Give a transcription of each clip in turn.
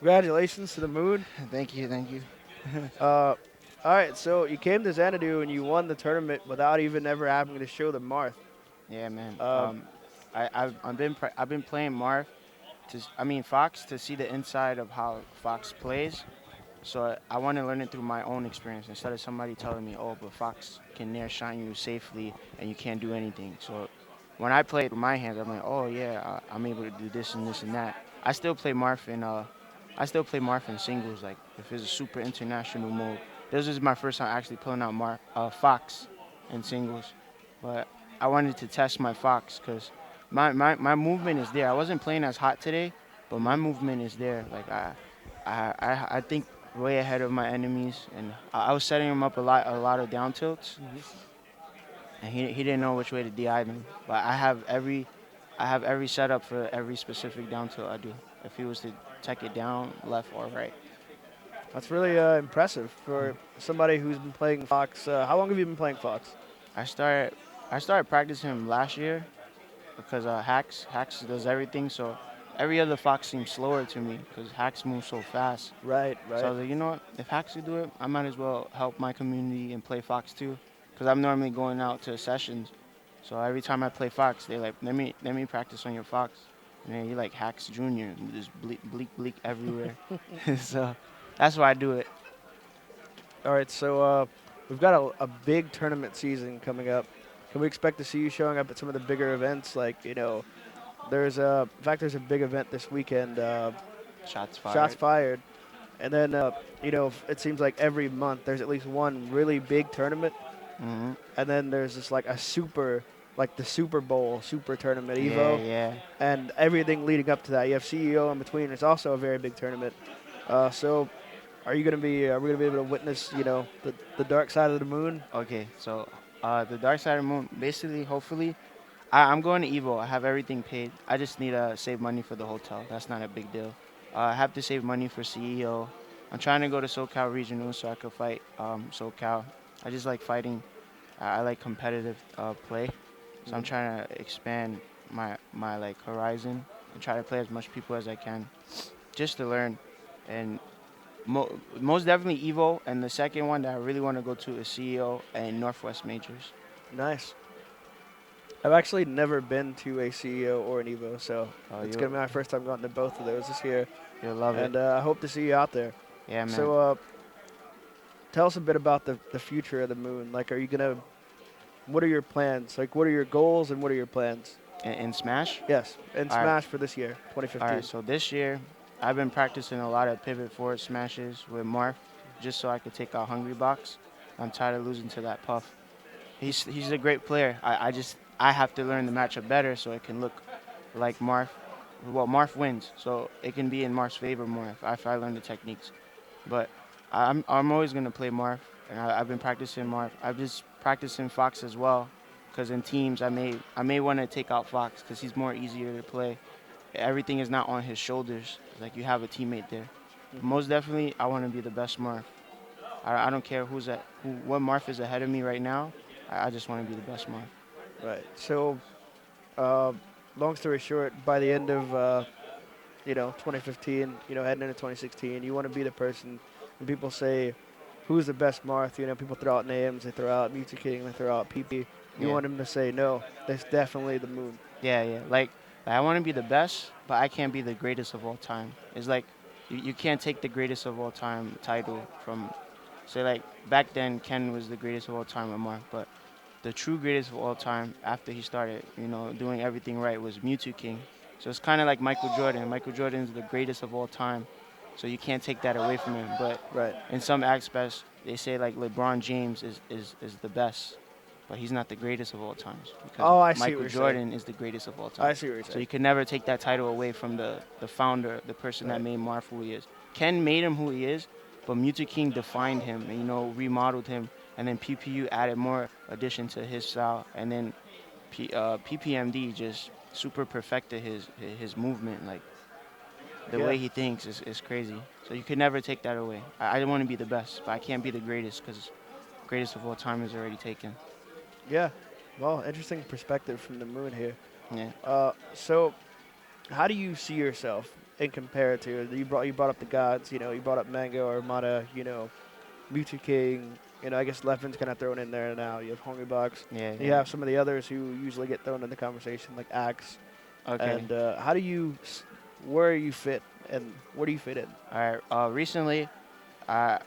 Congratulations to the Moon. Thank you, thank you. All right, so you came to Xanadu and you won the tournament without even ever having to show the Marth. Yeah, man. Uh, I've been playing Marv Fox to see the inside of how Fox plays. So I want to learn it through my own experience instead of somebody telling me, oh, but Fox can nair shine you safely and you can't do anything. So when I play it with my hands, I'm like, oh yeah, I'm able to do this and this and that. I still play Marf in singles. Like if it's a super international mode, this is my first time actually pulling out Fox in singles. But I wanted to test my Fox because my movement is there. I wasn't playing as hot today, but my movement is there. Like I think way ahead of my enemies, and I was setting him up a lot of down tilts, and he didn't know which way to DI them. But I have every setup for every specific down tilt I do. If he was to take it down, left or right. that's really impressive for somebody who's been playing Fox. How long have you been playing Fox? I started I started practicing him last year because Hacks does everything. So every other Fox seems slower to me because Hacks moves so fast. Right, So I right. was like, you know what? If Hacks could do it, I might as well help my community and play Fox too. Because I'm normally going out to sessions. So every time I play Fox, they like, let me practice on your Fox. And then you like Hacks Junior, and just bleak everywhere. So that's why I do it. All right, so we've got a big tournament season coming up. Can we expect to see you showing up at some of the bigger events? Like, in fact, there's a big event this weekend, Shots Shots fired. Fired. And then, it seems like every month there's at least one really big tournament. Hmm. And then there's just like like the Super Bowl, Super Tournament, Yeah, Evo, yeah. and everything leading up to that. You have CEO in between. It's also a very big tournament. So, are we gonna be able to witness, the dark side of the moon? Okay, so the Dark Side of the Moon, basically, hopefully, I'm going to Evo. I have everything paid. I just need to save money for the hotel. That's not a big deal. I have to save money for CEO. I'm trying to go to SoCal Regional so I could fight SoCal. I just like fighting. I like competitive play, so I'm Mhm. trying to expand my like horizon and try to play as much people as I can, just to learn. And most definitely Evo, and the second one that I really want to go to is CEO and Northwest Majors. Nice. I've actually never been to a CEO or an Evo, so Oh, it's gonna you be my first time going to both of those this year, you'll love it. and I hope to see you out there. Yeah, man. So, tell us a bit about the future of the moon. Like, what are your plans? Like, what are your goals and what are your plans? In Smash. Yes, and All right, Smash for this year, all right. 2015. So this year, I've been practicing a lot of pivot forward smashes with Marth, just so I could take out Hungry Box. I'm tired of losing to that Puff. He's a great player. I have to learn the matchup better so it can look like Marth. Well, Marth wins, so it can be in Marth's favor more if I learn the techniques. But I'm always gonna play Marth, and I've been practicing Marth. I've just practicing Fox as well, because in teams I may want to take out Fox because he's more easier to play. Everything is not on his shoulders. Like you have a teammate there. But Hmm. most definitely, I want to be the best Marth. I don't care what Marth is ahead of me right now. I just want to be the best Marth. Right. So, uh, long story short, by the end of 2015, heading into 2016, you want to be the person when people say, "Who's the best Marth?" People throw out names, they throw out Mewtwo King, they throw out PP. You Yeah, want them to say, "No, that's definitely the Moon." yeah, yeah. Like I want to be the best, but I can't be the greatest of all time. It's like you can't take the greatest of all time title from. Say like back then, Ken was the greatest of all time with Marth, but the true greatest of all time after he started, doing everything right was Mewtwo King. So it's kind of like Michael Jordan. Michael Jordan is the greatest of all time, so you can't take that away from him. But Right. in some aspects, they say like LeBron James is the best, but he's not the greatest of all times because Oh, I see what Michael you're saying. Jordan is the greatest of all time. I see what you're So saying. you can never take that title away from the founder, the person that Right. made Marth who he is. Ken made him who he is, but Mewtwo King defined him and remodeled him, and then PPU added more addition to his style, and then PPMD just super perfected his movement. Like the Yeah. way he thinks is crazy. So you could never take that away. I want to be the best, but I can't be the greatest because greatest of all time is already taken. Yeah. Well, interesting perspective from the Moon here. Yeah. So, how do you see yourself and compare it to? You brought up the gods. You brought up Mango, Armada. Mewtwo King. I guess Leffen's kind of thrown in there now. You have Hungrybox. Yeah, You yeah. have some of the others who usually get thrown in the conversation, like Axe. Okay. And where you fit, and where do you fit in? All right. Recently, I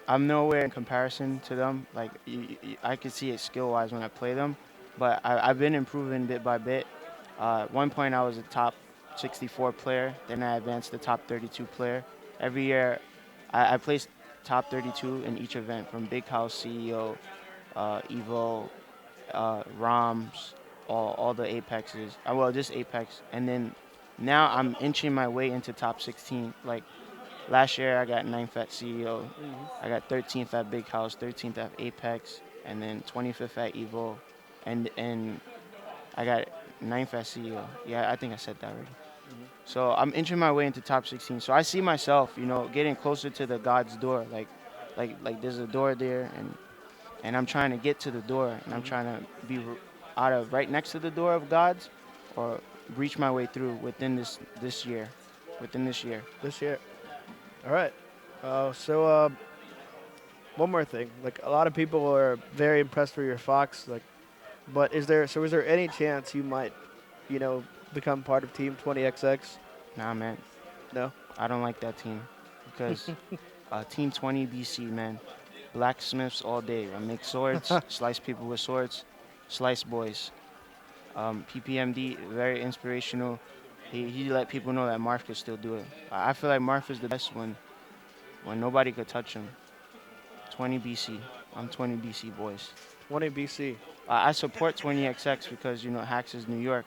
I'm nowhere in comparison to them. Like I can see it skill wise when I play them, but I've been improving bit by bit. At one point, I was a top 64 player. Then I advanced to top 32 player. Every year, I placed top 32 in each event, from Big House, CEO, Evo, ROMs, all the Apexes. Well, just Apex. And then now I'm inching my way into top 16. Like last year, I got 9th at CEO. Hmm. I got 13th at Big House, 13th at Apex, and then 25th at Evo. And I got 9th at CEO. Yeah, I think I said that already. Hmm. So I'm inching my way into top 16. So I see myself, getting closer to the God's door. Like there's a door there, and I'm trying to get to the door, and I'm Hmm. trying to be out of right next to the door of God's, or reach my way through within this year, within this year. This year. All right. One more thing. Like a lot of people are very impressed with your Fox. But is there any chance you might, you know, become part of Team 20XX? Nah, man, No. I don't like that team because Team 20 BC, man, blacksmiths all day. I make swords, slice people with swords, slice boys. PPMD, very inspirational. He let people know that Marth could still do it. I feel like Marth is the best when nobody could touch him. 20 BC. I'm 20 BC boys. 20 BC. I support 20XX because Hacks is New York.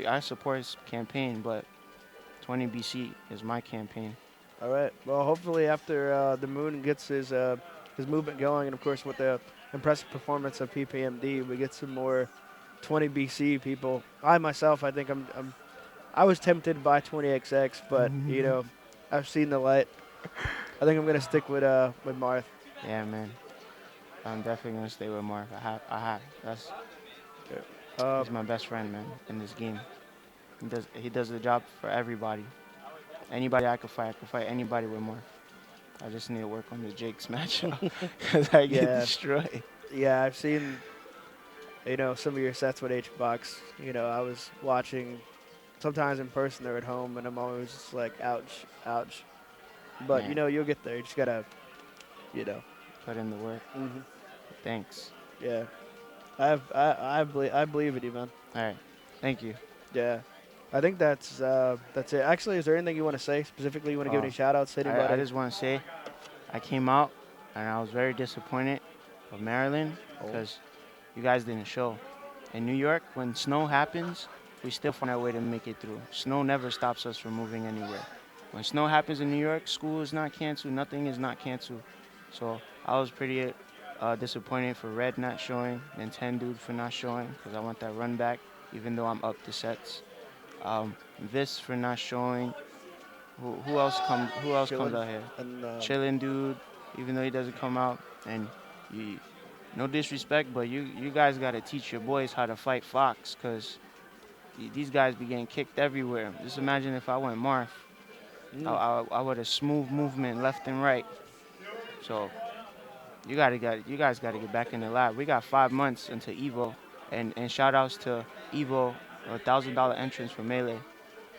I support his campaign, but 20 BC is my campaign. All right. Well, hopefully after the Moon gets his movement going, and of course with the impressive performance of PPMD, we get some more 20 BC people. I myself, I think I was tempted by 20XX, but I've seen the light. I think I'm gonna stick with Marth. Yeah, man. I'm definitely gonna stay with Marv. I have. Uh, He's my best friend, man, in this game. He does the job for everybody. Anybody I could fight anybody with Marv. I just need to work on the Jake's matchup because I get yeah, destroyed. yeah. I've seen some of your sets with HBox. I was watching. Sometimes in person they're at home, and I'm always just like, ouch, ouch. But Man, you'll get there. You just gotta, you know. put in the work. Hmm. Thanks. Yeah. I believe in you, man. All right. Thank you. Yeah. I think that's it. Actually, is there anything you want to say specifically? You want to give Uh, any shout outs to I anybody? just want to say I came out and I was very disappointed of Maryland Oh. because you guys didn't show. In New York, when snow happens, we still find our way to make it through. Snow never stops us from moving anywhere. When snow happens in New York, school is not canceled, nothing is not canceled. So I was pretty disappointed for Red not showing, Nintendo for not showing, because I want that run back, even though I'm up the sets. This for not showing. Who else comes? Who else comes Chilling. out here? And Chillin' dude, even though he doesn't come out. And you, no disrespect, but you guys gotta teach your boys how to fight Fox, cause these guys be getting kicked everywhere. Just imagine if I went Marth, mm, I would have smooth movement left and right. So you guys gotta get back in the lab. We got 5 months into Evo, and shout outs to Evo, $1,000 entrance for Melee.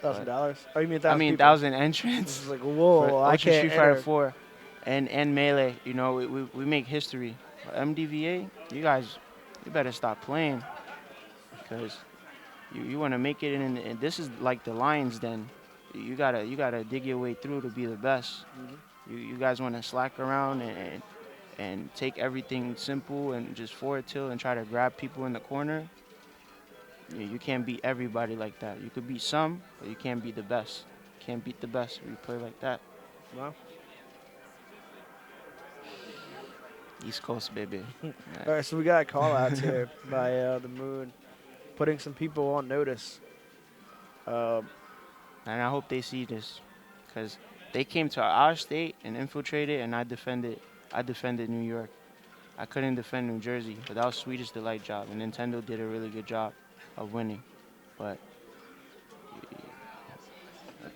But $1,000. Oh, you mean I 1,000 mean, people? 1,000 This entrance is like, for whoa! I Ultra can't Street Fighter enter. 4 and Melee. We make history. But MDVA, you better stop playing because you want to make it in. And this is like the Lions Den. You gotta dig your way through to be the best. Hmm. You guys want to slack around and take everything simple and just forward tilt and try to grab people in the corner. You can't beat everybody like that. You could beat some, but you can't beat the best. You can't beat the best if you play like that. Well, East Coast, baby. all right. So we got call outs here by the Moon, putting some people on notice. Um, And I hope they see this, because they came to our state and infiltrated, and I defended. I defended New York. I couldn't defend New Jersey, but that was Swedish Delight job, and Nintendo did a really good job of winning. But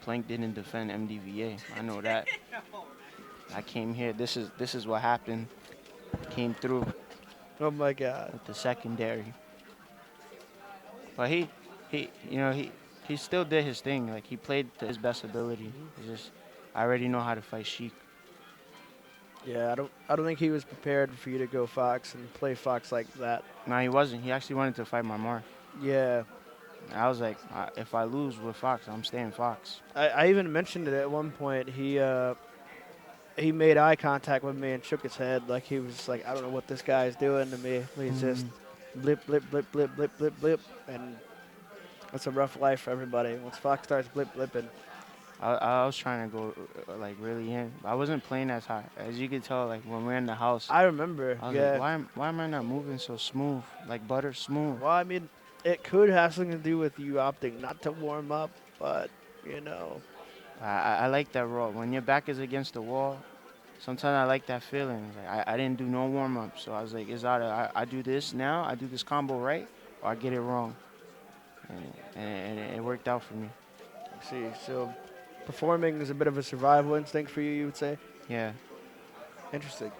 Plank didn't defend MDVA. I know that. I came here. This is what happened. Came through Oh my God. with the secondary. But he still did his thing. Like he played to his best ability. It's just I already know how to fight Sheik. Yeah, I don't think he was prepared for you to go Fox and play Fox like that. No, he wasn't. He actually wanted to fight my Mark. Yeah, I was like, if I lose with Fox, I'm staying Fox. I even mentioned it at one point. He made eye contact with me and shook his head like he was like, I don't know what this guy's doing to me. He's just blip, blip, blip, blip, blip, blip, blip, and it's a rough life for everybody. Once Fox starts blip, blipping, I was trying to go like really in. I wasn't playing as high. As you could tell, like when we're in the house, I remember. I was like, Yeah. why am I not moving so smooth, like butter smooth? Well, I mean, it could have something to do with you opting not to warm up, but you know. I like that raw. When your back is against the wall, sometimes I like that feeling. Like I didn't do no warm up, so I was like, it's either I do this now, I do this combo right, or I get it wrong, and it worked out for me. I see. So, performing is a bit of a survival instinct for you, you would say. Yeah, Interesting.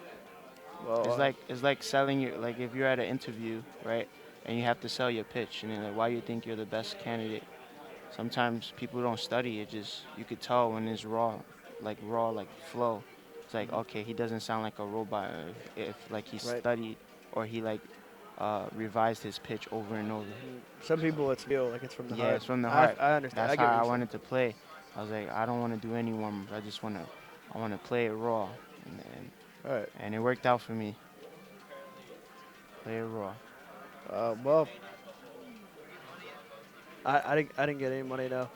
Well, it's like selling your like if you're at an interview, right, and you have to sell your pitch, and then like why you think you're the best candidate. Sometimes people don't study. It just you could tell when it's raw like flow. It's like okay, he doesn't sound like a robot. If like he right. studied or he like revised his pitch over and over. Some people it's real, like it's from the Yeah, heart. it's from the heart. I understand. That's I get how what I you're saying. wanted to play. I was like, I don't want to do any warm ups. I want to play it raw, and All right. and it worked out for me. Play it raw. Well, I didn't get any money now.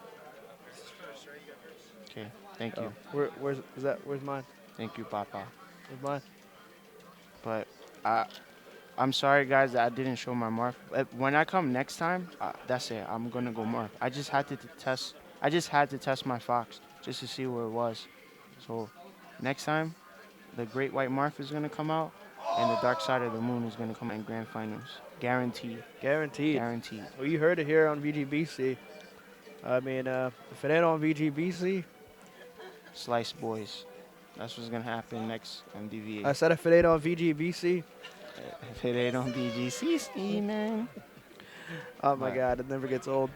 Okay, thank Oh, you, where's is that? Where's mine? thank you, Papa. Where's mine? But I'm sorry, guys, that I didn't show my mark. When I come next time, that's it. I'm gonna go mark. I just had to test. I just had to test my fox just to see where it was. So next time, the Great White Mark is gonna come out, and the Dark Side of the Moon is gonna come out in grand finals. Guaranteed. Guaranteed. Guaranteed. Well, you heard it here on VGBC. I mean, if it ain't on VGBC, Slice boys. That's what's gonna happen next on DVA. I said if it ain't on VGBC. If it ain't on BGC, man. Oh my But God, it never gets old.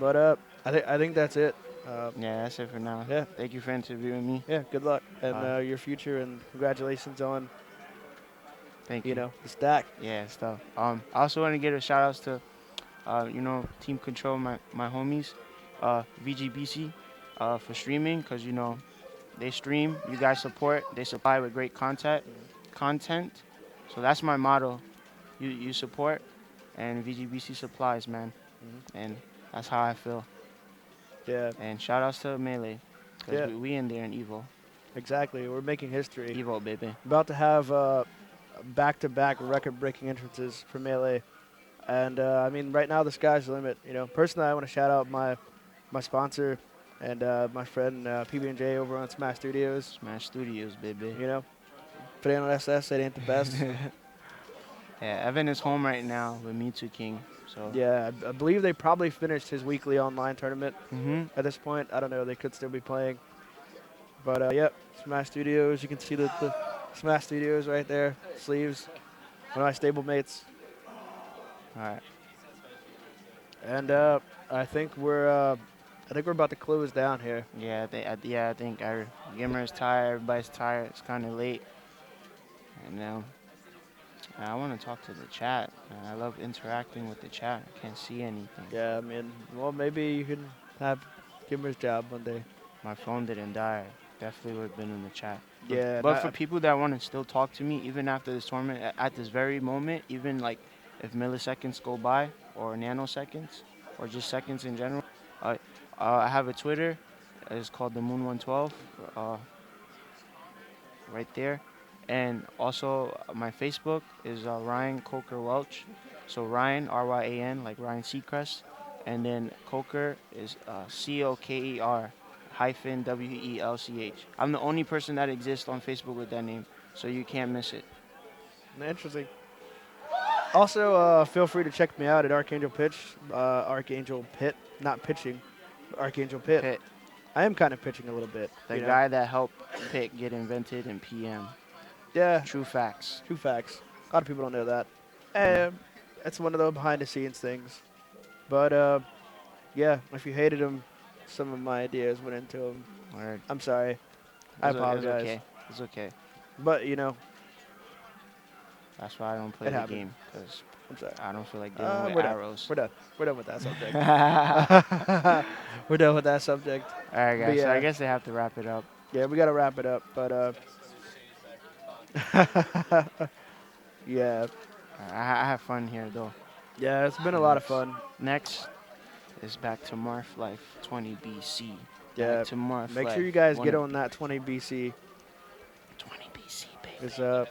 But I think that's it. yeah, that's it for now. Yeah. Thank you for interviewing me. Yeah. Good luck and Uh, your future, and congratulations on Thank you. the stack. Yeah, stuff. I also want to give a shout outs to, Team Control, my homies, VGBC, for streaming, cause they stream. You guys support. They supply with great content. So that's my motto. You support, and VGBC supplies, man. And that's how I feel. Yeah. And shout outs to Melee, cause Yeah. we in there in Evo, Exactly. We're making history. Evo baby. About to have back-to-back record-breaking entrances for Melee. And I mean, right now the sky's the limit. Personally, I want to shout out my sponsor and my friend PB&J over on Smash Studios. Smash Studios, baby. If it ain't on SS, it ain't the best. Yeah, Evan is home right now with Mewtwo King. So Yeah, I believe they probably finished his weekly online tournament hmm at this point. I don't know. They could still be playing. But, yep, Smash Studios. You can see the Smash Studios right there. Sleeves. One of my stablemates. All right. And I think we're about to close down here. Yeah, I think our GimR is tired. Everybody's tired. It's kind of late. And I want to talk to the chat. I love interacting with the chat. I can't see anything. Yeah, I mean, well, maybe you can have GimR's job one day. My phone didn't die. Definitely would have been in the chat. Yeah, But for people that want to still talk to me, even after this tournament, at this very moment, even like if milliseconds go by or nanoseconds or just seconds in general, I have a Twitter. It's called the Moon 112. Right there. And also my Facebook is Ryan Coker Welch. So Ryan, Ryan, like Ryan Seacrest. And then Coker is Coker hyphen WELCH. I'm the only person that exists on Facebook with that name, so you can't miss it. Interesting. Also, feel free to check me out at Archangel Pitch. Archangel Pit, not pitching, Archangel Pit. Pit. I am kind of pitching a little bit. The You know. guy that helped Pitt get invented in PM. Yeah. True facts. True facts. A lot of people don't know that. Yeah. And that's one of the behind the scenes things. But yeah, if you hated him, some of my ideas went into him. Word. I'm sorry. I It's apologize. okay. It's okay. But you know, That's why I don't play it the happened. game, because I'm sorry. I don't feel like dealing with We're done. arrows. We're done. We're done with that subject. All We're done with that subject. right, But guys. So I yeah, guess they have to wrap it up. yeah, we gotta wrap it up. But yeah, I have fun here, though. yeah, it's been a lot of fun. Next is back to Marf Life 20 BC. Yeah, Back to Marf make Life. sure you guys get wanna on that 20 BC. 20 BC, baby. Because